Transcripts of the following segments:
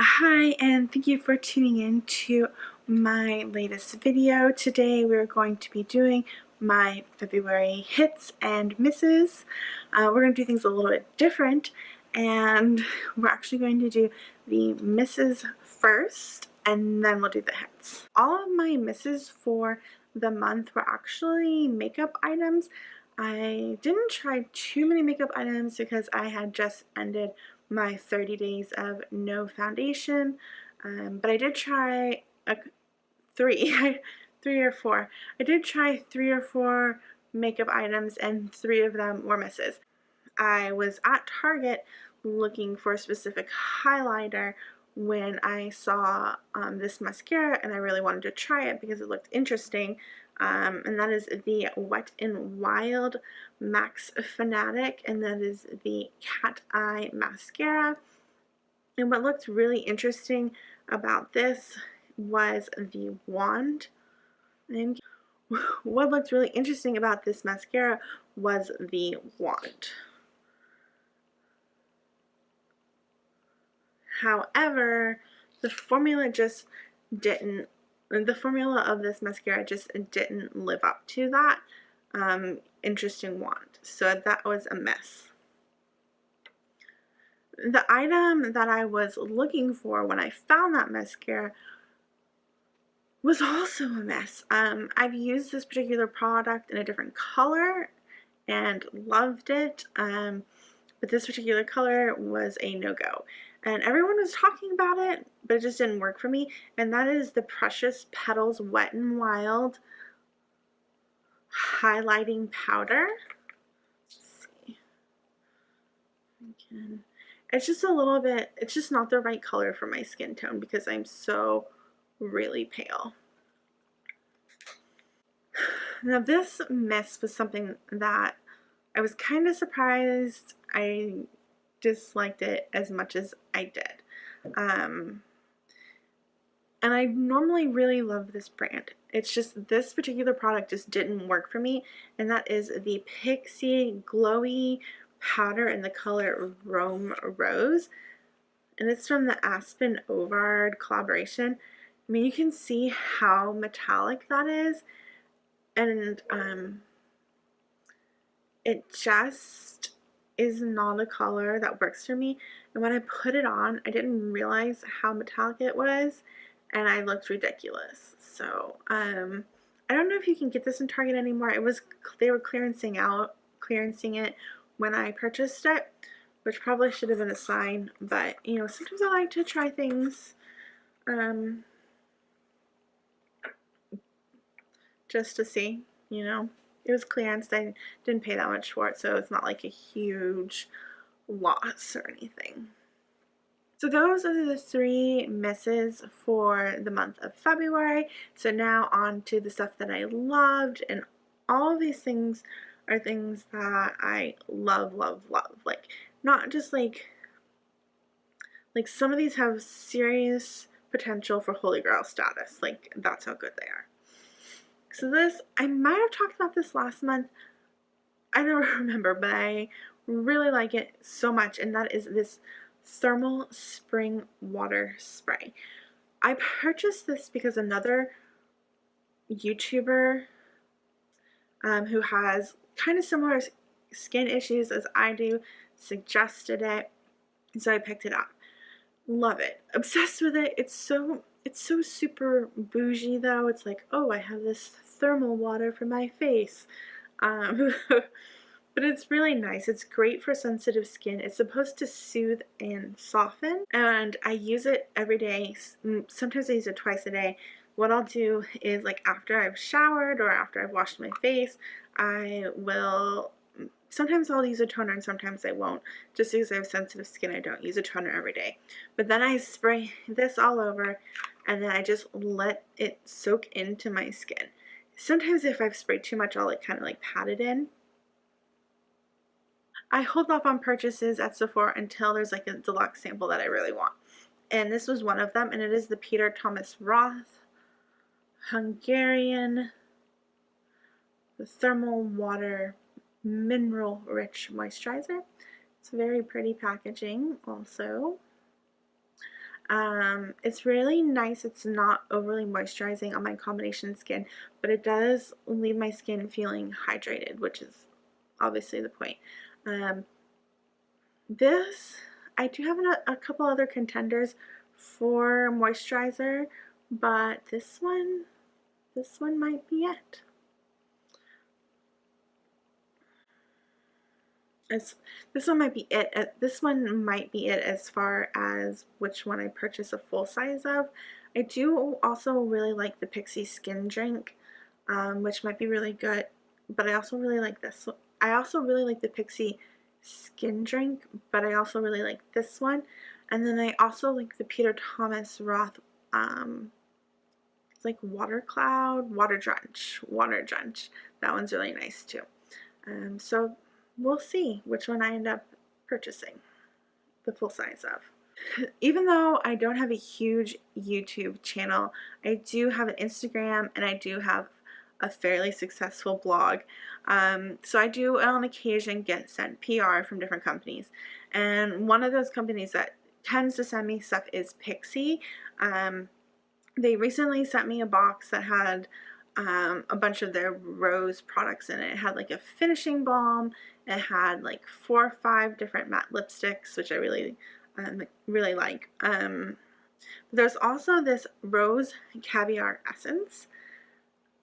Hi, and thank you for tuning in to my latest video. Today we're going to be doing my February hits and misses. We're going to do things a little bit different, and we're actually going to do the misses first, and then we'll do the hits. All of my misses for the month were actually makeup items. I didn't try too many makeup items because I had just ended my 30 days of no foundation, but I did try three three or four. I did try 3 or 4 makeup items, and 3 of them were misses. I was at Target looking for a specific highlighter when I saw this mascara, and I really wanted to try it because it looked interesting. And that is the Wet n Wild Max Fanatic, and that is the Cat Eye Mascara. And what looked really interesting about this was the wand. And what looked really interesting about this mascara was the wand. However, the formula of this mascara just didn't live up to that interesting wand. So that was a miss. The item that I was looking for when I found that mascara was also a mess. I've used this particular product in a different color and loved it, but this particular color was a no-go. And everyone was talking about it, but it just didn't work for me. And that is the Precious Petals Wet n Wild Highlighting Powder. Let's see. It's just a little bit, it's just not the right color for my skin tone because I'm so really pale. Now this miss was something that I was kind of surprised I disliked it as much as I did. And I normally really love this brand. It's just this particular product just didn't work for me, and that is the Pixi Glowy Powder in the color Rome Rose. And it's from the Aspen Ovard collaboration. I mean, you can see how metallic that is, and it just is not a color that works for me. And when I put it on, I didn't realize how metallic it was, and I looked ridiculous. So I don't know if you can get this in Target anymore. They were clearancing it when I purchased it, which probably should have been a sign. But you know, sometimes I like to try things just to see, you know. It was clearance. I didn't pay that much for it, so it's not like a huge loss or anything. So those are the 3 misses for the month of February. So now on to the stuff that I loved, and all of these things are things that I love. Like, not just like some of these have serious potential for Holy Grail status. Like, that's how good they are. So this, I might have talked about this last month. I don't remember, but I really like it so much, and that is this Thermal Spring Water Spray. I purchased this because another YouTuber who has kind of similar skin issues as I do suggested it, so I picked it up. Love it. Obsessed with it. It's so super bougie though. It's like, oh, I have this thermal water for my face. But it's really nice. It's great for sensitive skin. It's supposed to soothe and soften, and I use it every day. Sometimes I use it twice a day. What I'll do is, like, after I've showered or after I've washed my face, sometimes I'll use a toner and sometimes I won't. Just because I have sensitive skin, I don't use a toner every day. But then I spray this all over, and then I just let it soak into my skin. Sometimes if I've sprayed too much, I'll kind of pat it in. I hold off on purchases at Sephora until there's like a deluxe sample that I really want. And this was one of them, and it is the Peter Thomas Roth Hungarian Thermal Water Mineral Rich Moisturizer. It's very pretty packaging also. It's really nice. It's not overly moisturizing on my combination skin, but it does leave my skin feeling hydrated, which is obviously the point. This, I do have a couple other contenders for moisturizer, but this one might be it. This one might be it. This one might be it as far as which one I purchase a full size of. I do also really like the Pixi skin drink, which might be really good, but I also really like this. I also really like the Pixi skin drink, but I also really like this one. And then I also like the Peter Thomas Roth, it's like water cloud, water drench. That one's really nice too. So we'll see which one I end up purchasing the full size of. Even though I don't have a huge YouTube channel, I do have an Instagram and I do have a fairly successful blog. So I do on occasion get sent PR from different companies. And one of those companies that tends to send me stuff is Pixi. They recently sent me a box that had a bunch of their rose products in it. It had like a finishing balm. It had like 4 or 5 different matte lipsticks, which I really like. There's also this rose caviar essence,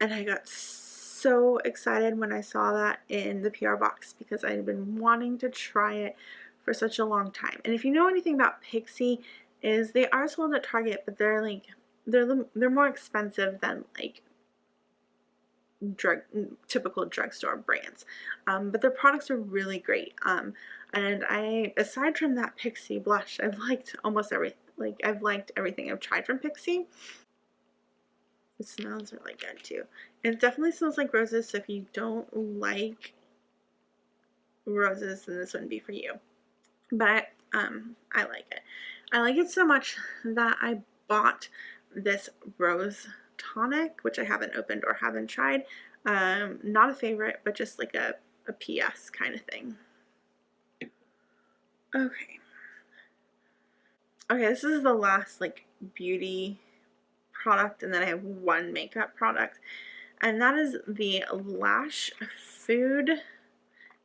and I got so excited when I saw that in the PR box because I had been wanting to try it for such a long time. And if you know anything about Pixi, is they are sold at Target, but they're like they're more expensive than like typical drugstore brands, but their products are really great. And aside from that Pixi blush, I've liked almost everything. Like, I've liked everything I've tried from Pixi. It smells really good too. It definitely smells like roses, so if you don't like roses, then this wouldn't be for you. But I like it. I like it so much that I bought this rose tonic, which I haven't opened or haven't tried. Not a favorite, but just like a PS kind of thing. Okay. Okay, this is the last like beauty product, and then I have one makeup product, and that is the Lash Food,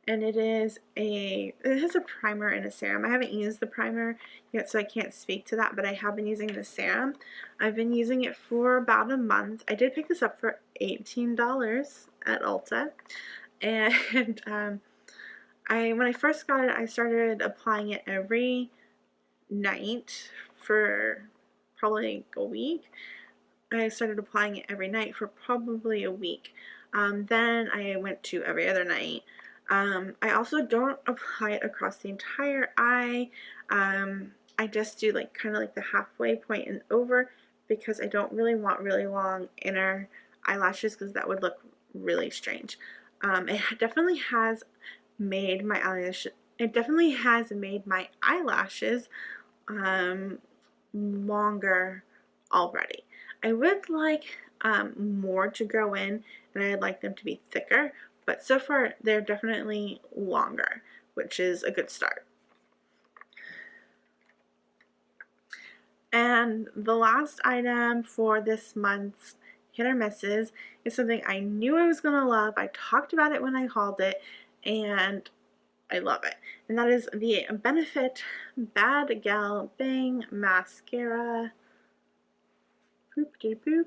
and it has a primer and a serum. I haven't used the primer yet, so I can't speak to that, but I have been using the serum. I've been using it for about a month. I did pick this up for $18 at Ulta, and when I first got it, I started applying it every night for probably a week. I started applying it every night for probably a week. Then I went to every other night. I also don't apply it across the entire eye. I just do like kind of like the halfway point and over, because I don't really want really long inner eyelashes, because that would look really strange. It definitely has made my eyelashes longer already. I would like more to grow in, and I'd like them to be thicker, but so far they're definitely longer, which is a good start. And the last item for this month's hit or misses is something I knew I was going to love. I talked about it when I hauled it, and I love it. And that is the Benefit Bad Gal Bang Mascara. Boop de boop.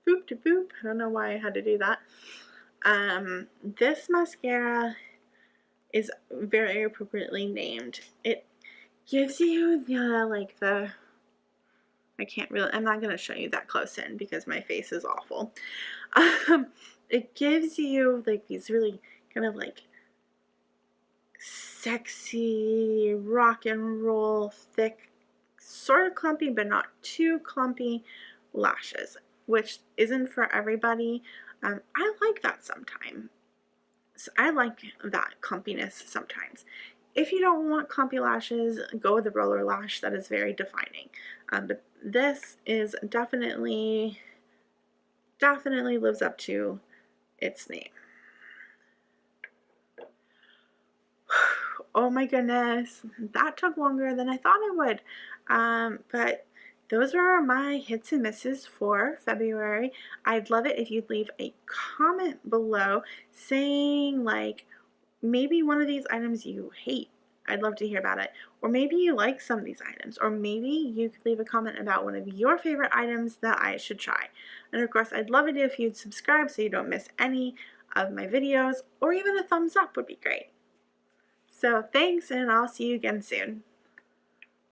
Boop de boop. I don't know why I had to do that. This mascara is very appropriately named. It gives you I'm not going to show you that close in because my face is awful. It gives you like these really kind of like sexy, rock and roll, thick, sort of clumpy, but not too clumpy lashes, which isn't for everybody. I like that sometimes. So I like that clumpiness sometimes. If you don't want clumpy lashes, go with the roller lash. That is very defining. But this is definitely lives up to its name. Oh my goodness, that took longer than I thought it would. But those are my hits and misses for February. I'd love it if you'd leave a comment below saying, like, maybe one of these items you hate. I'd love to hear about it. Or maybe you like some of these items. Or maybe you could leave a comment about one of your favorite items that I should try. And of course, I'd love it if you'd subscribe so you don't miss any of my videos. Or even a thumbs up would be great. So thanks, and I'll see you again soon.